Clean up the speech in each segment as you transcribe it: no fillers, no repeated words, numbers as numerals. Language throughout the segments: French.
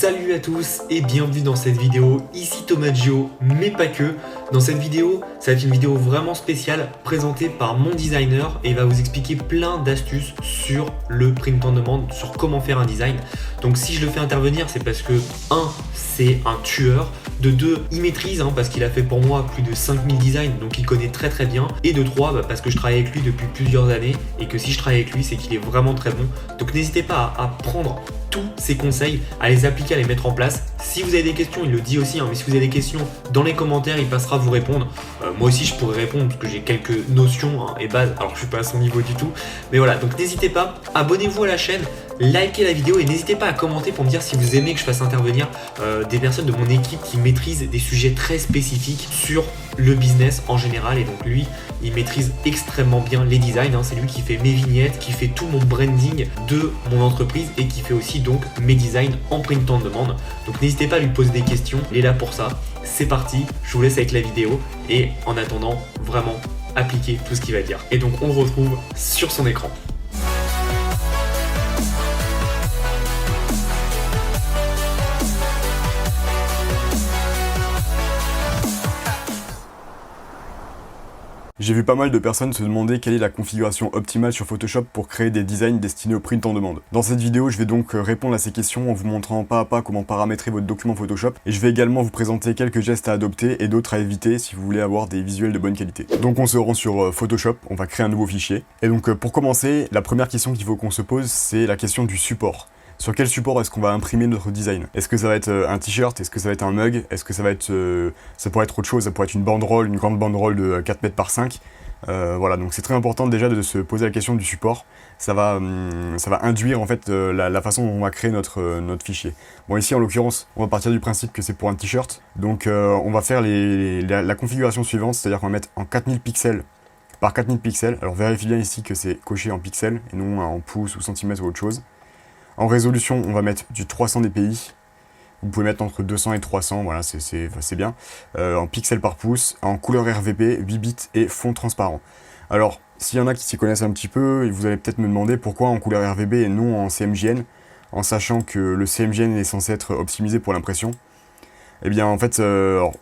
Salut à tous et bienvenue dans cette vidéo, ici Thomas Gio, mais pas que. Dans cette vidéo, ça va être une vidéo vraiment spéciale présentée par mon designer et il va vous expliquer plein d'astuces sur le print on demand, sur comment faire un design. Donc si je le fais intervenir, c'est parce que 1, c'est un tueur, de 2, il maîtrise parce qu'il a fait pour moi plus de 5000 designs, donc il connaît très très bien, et de 3, parce que je travaille avec lui depuis plusieurs années et que si je travaille avec lui, c'est qu'il est vraiment très bon. Donc n'hésitez pas à prendre tous ces conseils, à les appliquer, à les mettre en place. Si vous avez des questions, il le dit aussi, mais si vous avez des questions dans les commentaires, il passera vous répondre. Moi aussi je pourrais répondre parce que j'ai quelques notions et bases, alors je suis pas à son niveau du tout. Mais voilà, donc n'hésitez pas, abonnez-vous à la chaîne, likez la vidéo et n'hésitez pas à commenter pour me dire si vous aimez que je fasse intervenir des personnes de mon équipe qui maîtrisent des sujets très spécifiques sur le business en général. Et donc lui, il maîtrise extrêmement bien les designs, c'est lui qui fait mes vignettes, qui fait tout mon branding de mon entreprise et qui fait aussi donc mes designs en print on demand. Donc n'hésitez pas à lui poser des questions, il est là pour ça. C'est parti, je vous laisse avec la vidéo et en attendant, vraiment appliquez tout ce qu'il va dire. Et donc on le retrouve sur son écran. J'ai vu pas mal de personnes se demander quelle est la configuration optimale sur Photoshop pour créer des designs destinés au print on demand. Dans cette vidéo, je vais donc répondre à ces questions en vous montrant pas à pas comment paramétrer votre document Photoshop, et je vais également vous présenter quelques gestes à adopter et d'autres à éviter si vous voulez avoir des visuels de bonne qualité. Donc on se rend sur Photoshop, on va créer un nouveau fichier. Et donc pour commencer, la première question qu'il faut qu'on se pose, c'est la question du support. Sur quel support est-ce qu'on va imprimer notre design? Est-ce que ça va être un t-shirt? Est-ce que ça va être un mug? Est-ce que ça va être... ça pourrait être autre chose, ça pourrait être une banderole, une grande banderole de 4 mètres par 5. Voilà, donc c'est très important déjà de se poser la question du support. Ça va induire en fait la façon dont on va créer notre fichier. Bon, ici en l'occurrence, on va partir du principe que c'est pour un t-shirt. Donc on va faire la configuration suivante, c'est-à-dire qu'on va mettre en 4000 pixels par 4000 pixels. Alors vérifiez bien ici que c'est coché en pixels et non en pouces ou centimètres ou autre chose. En résolution, on va mettre du 300 dpi. Vous pouvez mettre entre 200 et 300, voilà, c'est bien. En pixels par pouce, en couleur RVB, 8 bits et fond transparent. Alors, s'il y en a qui s'y connaissent un petit peu, vous allez peut-être me demander pourquoi en couleur RVB et non en CMJN, en sachant que le CMJN est censé être optimisé pour l'impression. Eh bien, en fait,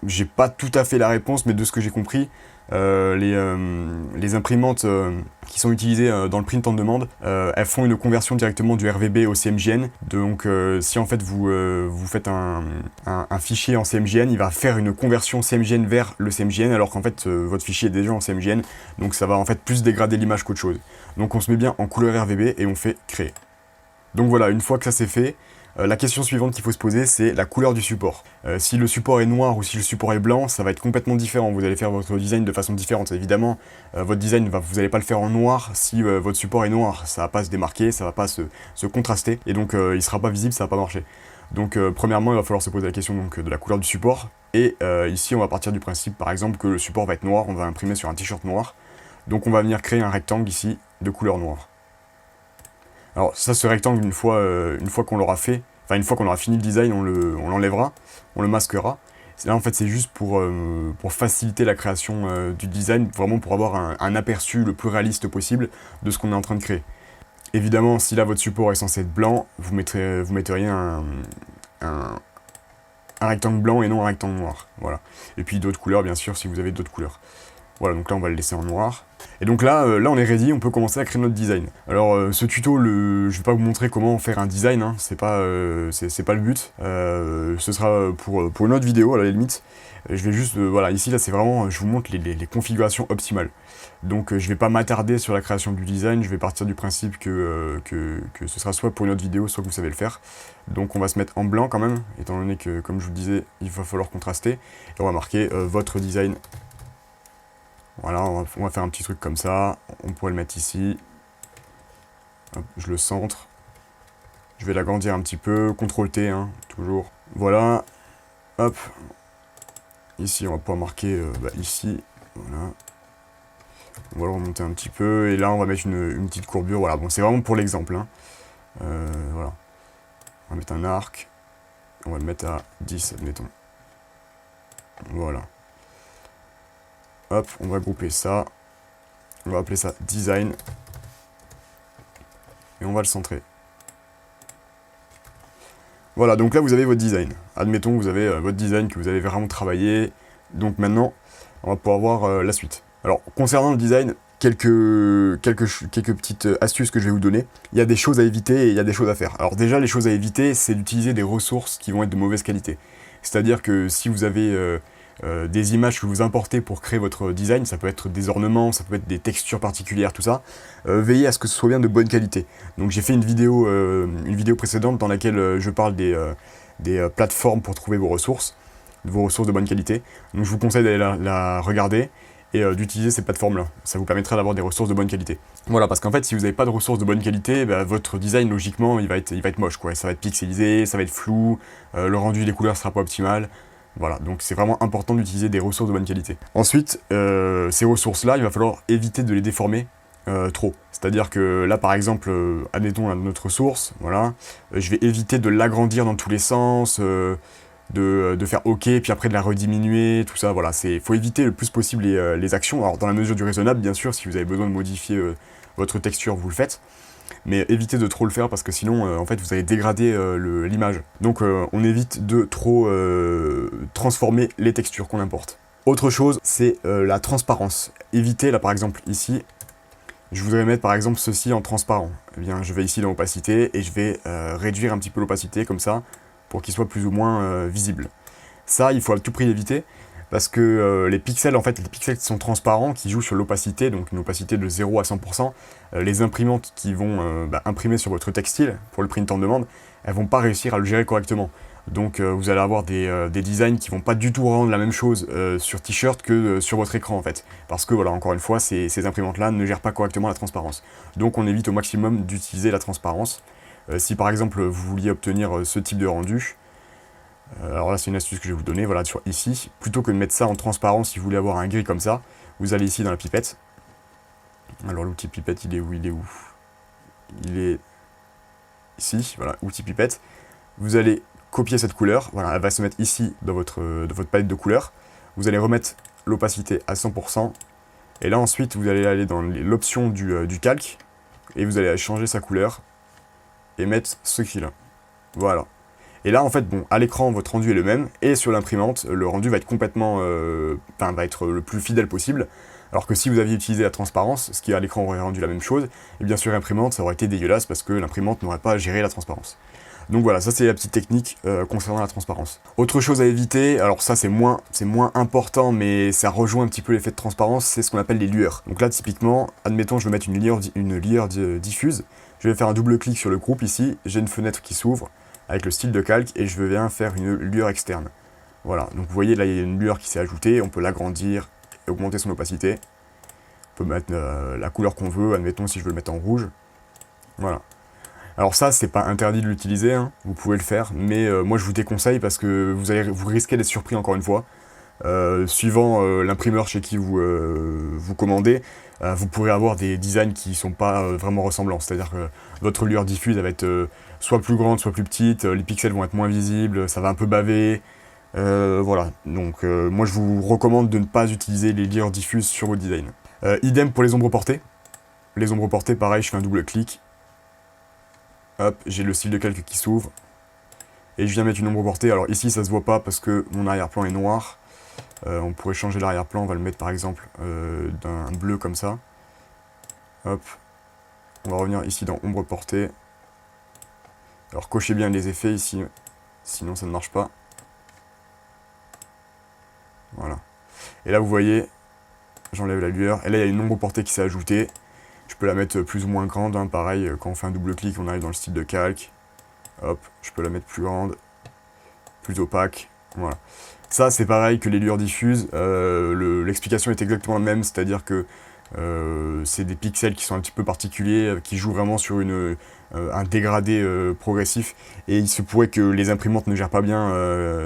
j'ai pas tout à fait la réponse, mais de ce que j'ai compris, les imprimantes qui sont utilisées dans le print on demand, elles font une conversion directement du RVB au CMJN. Donc si en fait vous faites un fichier en CMJN, il va faire une conversion CMJN vers le CMJN, alors qu'en fait votre fichier est déjà en CMJN, donc ça va en fait plus dégrader l'image qu'autre chose. Donc on se met bien en couleur RVB et on fait créer. Donc voilà, une fois que ça c'est fait, la question suivante qu'il faut se poser, c'est la couleur du support. Si le support est noir ou si le support est blanc, ça va être complètement différent. Vous allez faire votre design de façon différente. Évidemment, votre design, vous n'allez pas le faire en noir si votre support est noir. Ça va pas se démarquer, ça va pas se contraster, et donc il sera pas visible, ça va pas marcher. Donc premièrement, il va falloir se poser la question donc, de la couleur du support. Et ici, on va partir du principe, par exemple, que le support va être noir. On va imprimer sur un t-shirt noir. Donc on va venir créer un rectangle ici de couleur noire. Alors ça, ce rectangle, une fois qu'on l'aura fait, enfin une fois qu'on aura fini le design, on l'enlèvera, on le masquera. Là en fait c'est juste pour faciliter la création du design, vraiment pour avoir un aperçu le plus réaliste possible de ce qu'on est en train de créer. Évidemment, si là votre support est censé être blanc, vous metteriez un rectangle blanc et non un rectangle noir. Voilà. Et puis d'autres couleurs bien sûr si vous avez d'autres couleurs. Voilà, donc là on va le laisser en noir. Et donc là on est ready, on peut commencer à créer notre design. Alors ce tuto, je vais pas vous montrer comment faire un design, c'est pas le but. Ce sera pour une autre vidéo à la limite. Je vais juste, voilà, ici là c'est vraiment, je vous montre les configurations optimales. Donc je vais pas m'attarder sur la création du design, je vais partir du principe que ce sera soit pour une autre vidéo, soit que vous savez le faire. Donc on va se mettre en blanc quand même, étant donné que, comme je vous le disais, il va falloir contraster. Et on va marquer votre design. Voilà, on va faire un petit truc comme ça, on pourrait le mettre ici. Hop, je le centre. Je vais l'agrandir un petit peu, CTRL T, toujours. Voilà, hop. Ici, on va pouvoir marquer ici, voilà. On va le remonter un petit peu, et là, on va mettre une petite courbure, voilà. Bon, c'est vraiment pour l'exemple, voilà. On va mettre un arc, on va le mettre à 10, admettons. Voilà. Hop, on va grouper ça. On va appeler ça design. Et on va le centrer. Voilà, donc là vous avez votre design. Admettons que vous avez votre design que vous avez vraiment travaillé. Donc maintenant, on va pouvoir voir la suite. Alors, concernant le design, quelques petites astuces que je vais vous donner. Il y a des choses à éviter et il y a des choses à faire. Alors déjà, les choses à éviter, c'est d'utiliser des ressources qui vont être de mauvaise qualité. C'est-à-dire que si vous avez des images que vous importez pour créer votre design, ça peut être des ornements, ça peut être des textures particulières, tout ça, veillez à ce que ce soit bien de bonne qualité. Donc j'ai fait une vidéo précédente dans laquelle je parle des plateformes pour trouver vos ressources de bonne qualité. Donc je vous conseille d'aller la regarder et d'utiliser ces plateformes-là. Ça vous permettra d'avoir des ressources de bonne qualité. Voilà, parce qu'en fait, si vous n'avez pas de ressources de bonne qualité, bah, votre design, logiquement, il va être moche, quoi. Ça va être pixelisé, ça va être flou, le rendu des couleurs sera pas optimal. Voilà, donc c'est vraiment important d'utiliser des ressources de bonne qualité. Ensuite, ces ressources-là, il va falloir éviter de les déformer trop. C'est-à-dire que là, par exemple, admettons notre source, voilà, je vais éviter de l'agrandir dans tous les sens, de faire OK, puis après de la rediminuer, tout ça, voilà, faut éviter le plus possible les actions. Alors dans la mesure du raisonnable, bien sûr, si vous avez besoin de modifier votre texture, vous le faites. Mais évitez de trop le faire parce que sinon, en fait, vous allez dégrader l'image. Donc on évite de trop transformer les textures qu'on importe. Autre chose, c'est la transparence. Évitez, là par exemple, ici, je voudrais mettre par exemple ceci en transparent. Eh bien, je vais ici dans opacité et je vais réduire un petit peu l'opacité comme ça, pour qu'il soit plus ou moins visible. Ça, il faut à tout prix éviter, parce que les pixels qui sont transparents, qui jouent sur l'opacité, donc une opacité de 0 à 100%, les imprimantes qui vont imprimer sur votre textile, pour le print en demande, elles vont pas réussir à le gérer correctement. Donc vous allez avoir des designs qui vont pas du tout rendre la même chose sur t-shirt que sur votre écran en fait. Parce que voilà, encore une fois, ces imprimantes-là ne gèrent pas correctement la transparence. Donc on évite au maximum d'utiliser la transparence. Si par exemple vous vouliez obtenir ce type de rendu, alors là c'est une astuce que je vais vous donner, voilà, ici, plutôt que de mettre ça en transparent, si vous voulez avoir un gris comme ça, vous allez ici dans la pipette. Alors l'outil pipette, il est où? Il est ici, voilà, outil pipette. Vous allez copier cette couleur, voilà, elle va se mettre ici dans votre palette de couleurs. Vous allez remettre l'opacité à 100%, et là ensuite vous allez aller dans l'option du calque, et vous allez changer sa couleur, et mettre ce qui est là. Voilà. Et là, en fait, bon, à l'écran, votre rendu est le même, et sur l'imprimante, le rendu va être complètement, va être le plus fidèle possible. Alors que si vous aviez utilisé la transparence, ce qui à l'écran aurait rendu la même chose, et bien sur l'imprimante, ça aurait été dégueulasse parce que l'imprimante n'aurait pas géré la transparence. Donc voilà, ça c'est la petite technique concernant la transparence. Autre chose à éviter, alors ça c'est moins important, mais ça rejoint un petit peu l'effet de transparence, c'est ce qu'on appelle les lueurs. Donc là, typiquement, admettons, je veux mettre une lueur diffuse. Je vais faire un double clic sur le groupe ici, j'ai une fenêtre qui s'ouvre avec le style de calque et je viens faire une lueur externe. Voilà, donc vous voyez là il y a une lueur qui s'est ajoutée, on peut l'agrandir et augmenter son opacité. On peut mettre la couleur qu'on veut, admettons si je veux le mettre en rouge. Voilà. Alors ça c'est pas interdit de l'utiliser, hein, vous pouvez le faire, mais moi je vous déconseille parce que vous risquez d'être surpris encore une fois. Suivant l'imprimeur chez qui vous commandez, vous pourrez avoir des designs qui sont pas vraiment ressemblants, c'est-à-dire que votre lueur diffuse elle va être soit plus grande, soit plus petite, les pixels vont être moins visibles, ça va un peu baver, voilà. Donc moi je vous recommande de ne pas utiliser les lueurs diffuses sur vos designs. Idem pour les ombres portées. Les ombres portées, pareil, je fais un double clic, hop, j'ai le style de calque qui s'ouvre, et je viens mettre une ombre portée. Alors ici ça se voit pas parce que mon arrière-plan est noir. On pourrait changer l'arrière-plan, on va le mettre par exemple d'un bleu comme ça. Hop. On va revenir ici dans ombre portée. Alors cochez bien les effets ici, sinon ça ne marche pas. Voilà. Et là vous voyez, j'enlève la lueur, et là il y a une ombre portée qui s'est ajoutée. Je peux la mettre plus ou moins grande, hein. Pareil, quand on fait un double clic, on arrive dans le style de calque. Hop, je peux la mettre plus grande, plus opaque, voilà. Ça c'est pareil que les lueurs diffuses, l'explication est exactement la même, c'est-à-dire que c'est des pixels qui sont un petit peu particuliers, qui jouent vraiment sur un dégradé progressif, et il se pourrait que les imprimantes ne gèrent pas bien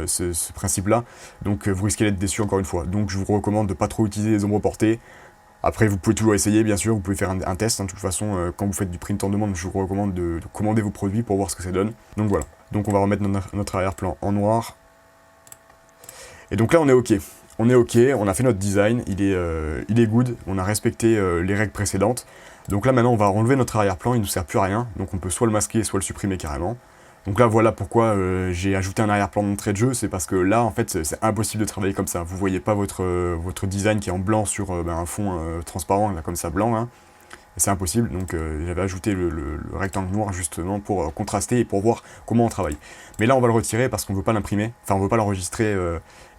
ce principe-là, donc vous risquez d'être déçu encore une fois. Donc je vous recommande de pas trop utiliser les ombres portées. Après vous pouvez toujours essayer, bien sûr, vous pouvez faire un test, hein. De toute façon quand vous faites du print en demande, je vous recommande de commander vos produits pour voir ce que ça donne. Donc voilà, donc on va remettre notre arrière-plan en noir. Et donc là on est ok, on a fait notre design, il est good, on a respecté les règles précédentes. Donc là maintenant on va enlever notre arrière-plan, il ne nous sert plus à rien, donc on peut soit le masquer, soit le supprimer carrément. Donc là, voilà pourquoi j'ai ajouté un arrière-plan d'entrée de jeu, c'est parce que là, en fait, c'est impossible de travailler comme ça. Vous voyez pas votre design qui est en blanc sur un fond transparent, là, comme ça, blanc, hein. C'est impossible, donc j'avais ajouté le rectangle noir justement pour contraster et pour voir comment on travaille. Mais là on va le retirer parce qu'on veut pas l'imprimer, enfin on veut pas l'enregistrer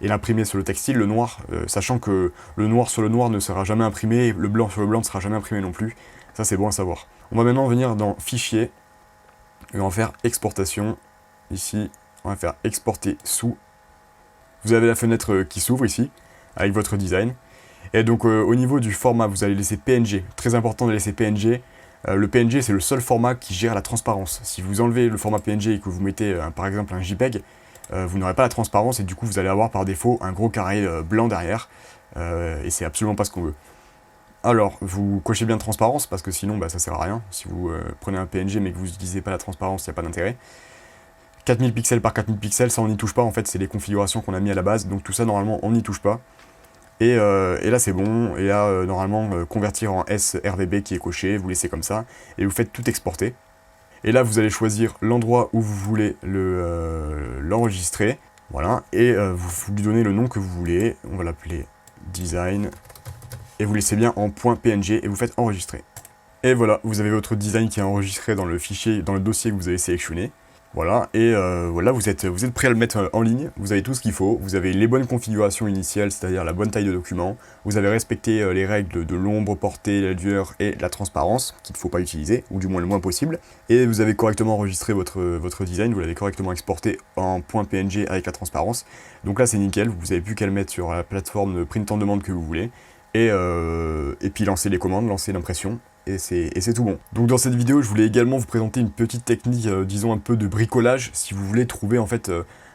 et l'imprimer sur le textile, le noir, sachant que le noir sur le noir ne sera jamais imprimé, et le blanc sur le blanc ne sera jamais imprimé non plus, ça c'est bon à savoir. On va maintenant venir dans Fichier, et on va faire Exportation, ici, on va faire Exporter sous. Vous avez la fenêtre qui s'ouvre ici, avec votre design. Et donc au niveau du format, vous allez laisser PNG. Très important de laisser PNG. Le PNG, c'est le seul format qui gère la transparence. Si vous enlevez le format PNG et que vous mettez par exemple un JPEG, vous n'aurez pas la transparence et du coup vous allez avoir par défaut un gros carré blanc derrière. Et c'est absolument pas ce qu'on veut. Alors, vous cochez bien transparence parce que sinon ça sert à rien. Si vous prenez un PNG mais que vous n'utilisez pas la transparence, il n'y a pas d'intérêt. 4000 pixels par 4000 pixels, ça on n'y touche pas en fait, c'est les configurations qu'on a mis à la base. Donc tout ça normalement on n'y touche pas. Et là c'est bon, et là normalement convertir en sRVB qui est coché, vous laissez comme ça, et vous faites tout exporter. Et là vous allez choisir l'endroit où vous voulez l'enregistrer, voilà, et vous lui donnez le nom que vous voulez, on va l'appeler design, et vous laissez bien en .png et vous faites enregistrer. Et voilà, vous avez votre design qui est enregistré dans le fichier, dans le dossier que vous avez sélectionné. Voilà, et voilà, vous êtes prêt à le mettre en ligne, vous avez tout ce qu'il faut, vous avez les bonnes configurations initiales, c'est-à-dire la bonne taille de document, vous avez respecté les règles de l'ombre, portée, la lueur et la transparence, qu'il ne faut pas utiliser, ou du moins le moins possible, et vous avez correctement enregistré votre design, vous l'avez correctement exporté en .png avec la transparence, donc là c'est nickel, vous n'avez plus qu'à le mettre sur la plateforme de print en demande que vous voulez, et puis lancer les commandes, lancer l'impression, et c'est tout bon. Donc dans cette vidéo, je voulais également vous présenter une petite technique, disons un peu de bricolage, si vous voulez trouver en fait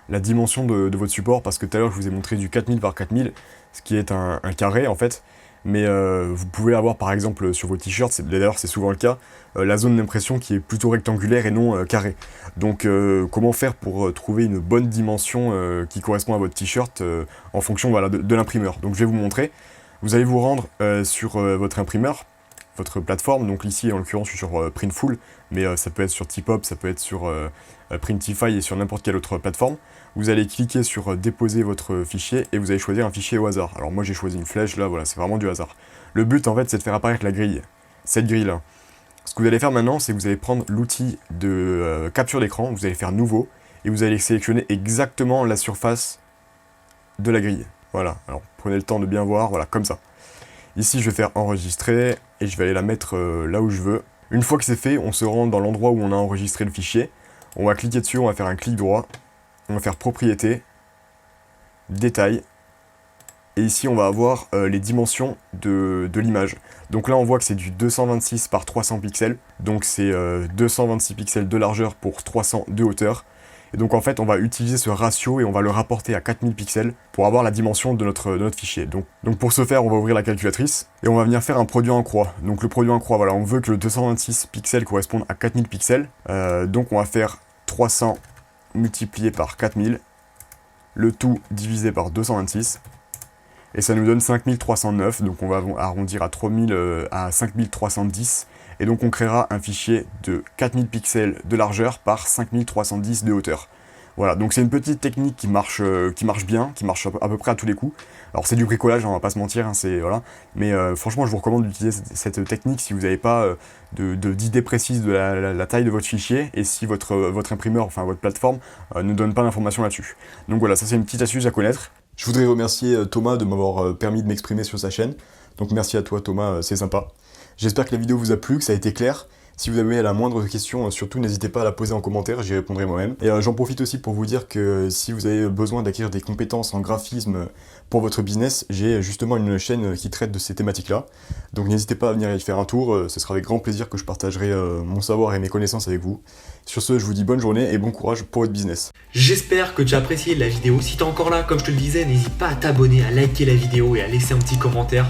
la dimension de votre support, parce que tout à l'heure je vous ai montré du 4000 par 4000, ce qui est un carré en fait, mais vous pouvez avoir par exemple sur vos t-shirts, d'ailleurs c'est souvent le cas, la zone d'impression qui est plutôt rectangulaire et non carrée. Donc comment faire pour trouver une bonne dimension qui correspond à votre t-shirt en fonction voilà, de l'imprimeur. Donc je vais vous montrer, vous allez vous rendre sur votre imprimeur, votre plateforme, donc ici en l'occurrence je suis sur Printful, mais ça peut être sur TipHop, ça peut être sur Printify et sur n'importe quelle autre plateforme. Vous allez cliquer sur déposer votre fichier et vous allez choisir un fichier au hasard. Alors moi j'ai choisi une flèche, là voilà, c'est vraiment du hasard. Le but en fait c'est de faire apparaître la grille, cette grille là. Ce que vous allez faire maintenant c'est que vous allez prendre l'outil de capture d'écran, vous allez faire nouveau et vous allez sélectionner exactement la surface de la grille. Voilà, alors prenez le temps de bien voir, voilà, comme ça. Ici, je vais faire enregistrer et je vais aller la mettre là où je veux. Une fois que c'est fait, on se rend dans l'endroit où on a enregistré le fichier. On va cliquer dessus, on va faire un clic droit. On va faire propriété, détail. Et ici, on va avoir les dimensions de l'image. Donc là, on voit que c'est du 226 par 300 pixels. Donc c'est 226 pixels de largeur pour 300 de hauteur. Et donc en fait on va utiliser ce ratio et on va le rapporter à 4000 pixels pour avoir la dimension de notre fichier. Donc pour ce faire on va ouvrir la calculatrice et on va venir faire un produit en croix. Donc le produit en croix, voilà, on veut que le 226 pixels corresponde à 4000 pixels. Donc on va faire 300 multiplié par 4000, le tout divisé par 226. Et ça nous donne 5309, donc on va arrondir à 5310. Et donc on créera un fichier de 4000 pixels de largeur par 5310 de hauteur. Voilà, donc c'est une petite technique qui marche bien, qui marche à peu près à tous les coups. Alors c'est du bricolage, on va pas se mentir, hein, voilà. Mais franchement je vous recommande d'utiliser cette technique si vous n'avez pas d'idée précise de la taille de votre fichier et si votre imprimeur, enfin votre plateforme, ne donne pas d'informations là-dessus. Donc voilà, ça c'est une petite astuce à connaître. Je voudrais remercier Thomas de m'avoir permis de m'exprimer sur sa chaîne. Donc merci à toi Thomas, c'est sympa. J'espère que la vidéo vous a plu, que ça a été clair. Si vous avez la moindre question, surtout n'hésitez pas à la poser en commentaire, j'y répondrai moi-même. Et j'en profite aussi pour vous dire que si vous avez besoin d'acquérir des compétences en graphisme pour votre business, j'ai justement une chaîne qui traite de ces thématiques-là. Donc n'hésitez pas à venir y faire un tour, ce sera avec grand plaisir que je partagerai mon savoir et mes connaissances avec vous. Sur ce, je vous dis bonne journée et bon courage pour votre business. J'espère que tu as apprécié la vidéo. Si tu es encore là, comme je te le disais, n'hésite pas à t'abonner, à liker la vidéo et à laisser un petit commentaire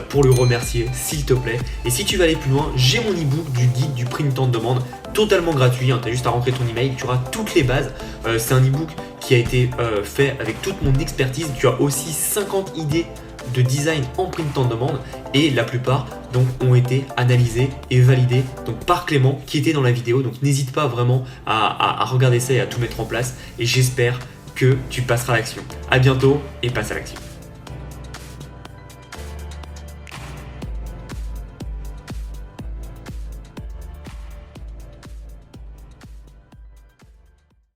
pour le remercier, s'il te plaît. Et si tu veux aller plus loin, j'ai mon e-book du guide du print en demande, totalement gratuit. Tu as juste à rentrer ton email, tu auras toutes les bases. C'est un e-book qui a été fait avec toute mon expertise. Tu as aussi 50 idées de design en print en demande et la plupart donc ont été analysés et validés donc par Clément qui était dans la vidéo. Donc n'hésite pas vraiment à regarder ça et à tout mettre en place, et j'espère que tu passeras à l'action. À bientôt et passe à l'action.